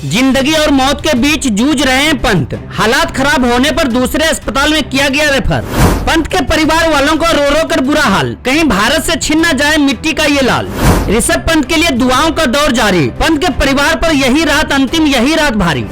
जिंदगी और मौत के बीच जूझ रहे हैं पंत। हालात खराब होने पर दूसरे अस्पताल में किया गया रेफर। पंत के परिवार वालों को रो रो कर बुरा हाल, कहीं भारत से छिन न जाए मिट्टी का ये लाल। ऋषभ पंत के लिए दुआओं का दौर जारी, पंत के परिवार पर यही रात अंतिम, यही रात भारी।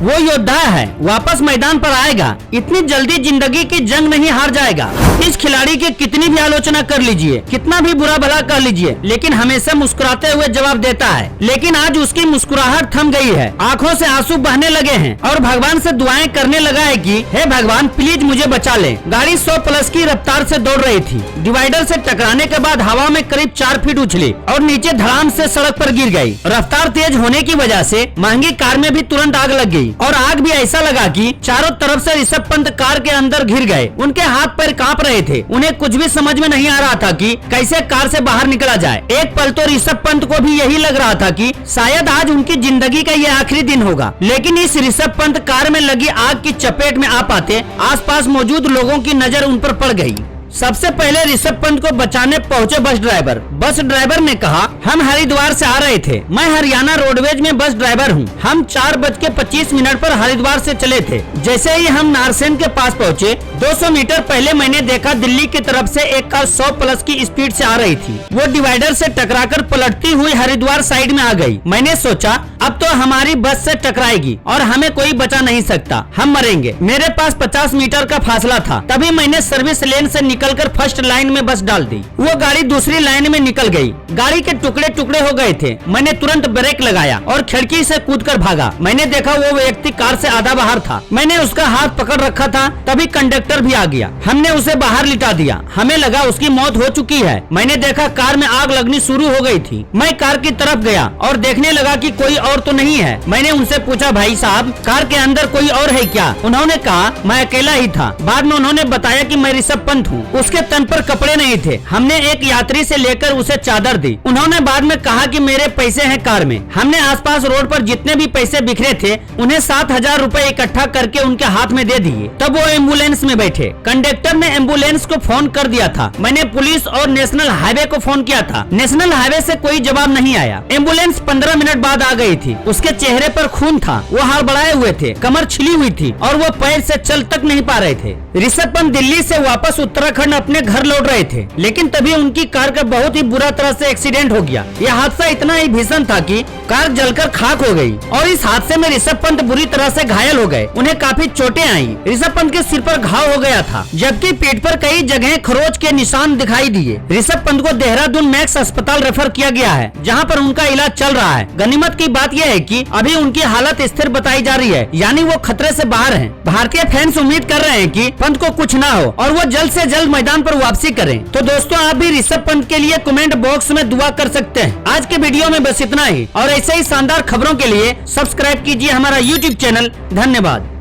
वो योद्धा है, वापस मैदान पर आएगा, इतनी जल्दी जिंदगी की जंग नहीं हार जाएगा। इस खिलाड़ी की कितनी भी आलोचना कर लीजिए, कितना भी बुरा भला कर लीजिए, लेकिन हमेशा मुस्कुराते हुए जवाब देता है। लेकिन आज उसकी मुस्कुराहट थम गई है, आंखों से आंसू बहने लगे हैं और भगवान से दुआएं करने लगा है कि हे भगवान प्लीज मुझे बचा ले। गाड़ी 100+ की रफ्तार से दौड़ रही थी। डिवाइडर से टकराने के बाद हवा में करीब 4 फीट उछली और नीचे धड़ाम से सड़क पर गिर गई। रफ्तार तेज होने की वजह से महंगी कार में भी तुरंत आग लग गई और आग भी ऐसा लगा कि चारों तरफ से ऋषभ पंत कार के अंदर घिर गए। उनके हाथ पैर कांप रहे थे, उन्हें कुछ भी समझ में नहीं आ रहा था कि कैसे कार से बाहर निकला जाए। एक पल तो ऋषभ पंत को भी यही लग रहा था कि शायद आज उनकी जिंदगी का ये आखिरी दिन होगा। लेकिन इस ऋषभ पंत कार में लगी आग की चपेट में आ पाते आसपास मौजूद लोगों की नजर उन पर पड़ गई। सबसे पहले ऋषभ पंत को बचाने पहुंचे बस ड्राइवर। बस ड्राइवर ने कहा, हम हरिद्वार से आ रहे थे, मैं हरियाणा रोडवेज में बस ड्राइवर हूं। हम 4:25 पर हरिद्वार से चले थे। जैसे ही हम नारसेन के पास पहुंचे, 200 मीटर पहले मैंने देखा दिल्ली की तरफ से एक कार 100+ की स्पीड से आ रही थी। वो डिवाइडर से टकराकर पलटती हुई हरिद्वार साइड में आ गई। मैंने सोचा अब तो हमारी बस से टकराएगी और हमें कोई बचा नहीं सकता, हम मरेंगे। मेरे पास 50 मीटर का फासला था, तभी मैंने सर्विस लेन से निकलकर फर्स्ट लाइन में बस डाल दी। वो गाड़ी दूसरी लाइन में निकल गई। गाड़ी के टुकड़े टुकड़े हो गए थे। मैंने तुरंत ब्रेक लगाया और खिड़की से कूदकर भागा। मैंने देखा वो व्यक्ति कार से आधा बाहर था। मैंने उसका हाथ पकड़ रखा था, तभी कंडक्टर भी आ गया। हमने उसे बाहर लिटा दिया। हमें लगा उसकी मौत हो चुकी है। मैंने देखा कार में आग लगनी शुरू हो गई थी। मैं कार की तरफ गया और देखने लगा कि कोई और तो नहीं है। मैंने उनसे पूछा, भाई साहब कार के अंदर कोई और है क्या? उन्होंने कहा मैं अकेला ही था। बाद में उन्होंने बताया कि मैं ऋषभ पंत हूँ। उसके तन पर कपड़े नहीं थे। हमने एक यात्री से लेकर उसे चादर दी। उन्होंने बाद में कहा कि मेरे पैसे हैं कार में। हमने आसपास रोड पर जितने भी पैसे बिखरे थे उन्हें 7,000 रुपए इकट्ठा करके उनके हाथ में दे दिए। तब वो एम्बुलेंस में बैठे। कंडक्टर ने एम्बुलेंस को फोन कर दिया था। मैंने पुलिस और नेशनल हाईवे को फोन किया था। नेशनल हाईवे से कोई जवाब नहीं आया। एम्बुलेंस 15 मिनट बाद आ गई थी। उसके चेहरे पर खून था, वो हड़बड़ाए हुए थे, कमर छिली हुई थी और वो पैर से चल तक नहीं पा रहे थे। ऋषभ पंत दिल्ली से वापस उत्तराखंड अपने घर लौट रहे थे, लेकिन तभी उनकी कार का बहुत ही बुरा तरह से एक्सीडेंट हो गया। यह हादसा इतना ही भीषण था कि कार जलकर खाक हो गई और इस हादसे में ऋषभ पंत बुरी तरह से घायल हो गए। उन्हें काफी चोटें आई। ऋषभ पंत के सिर पर घाव हो गया था, जबकि पीठ पर कई जगह खरोच के निशान दिखाई दिए। ऋषभ पंत को देहरादून मैक्स अस्पताल रेफर किया गया है, जहां पर उनका इलाज चल रहा है। गनीमत की बात यह है कि अभी उनकी हालत स्थिर बताई जा रही है, यानी वो खतरे से बाहर हैं। भारतीय फैंस उम्मीद कर रहे हैं कि पंत को कुछ ना हो और वो जल्द से जल्द मैदान पर वापसी करें। तो दोस्तों आप भी ऋषभ पंत के लिए कमेंट बॉक्स में दुआ कर सकते हैं। आज के वीडियो में बस इतना ही और ऐसे ही शानदार खबरों के लिए सब्सक्राइब कीजिए हमारा YouTube चैनल। धन्यवाद।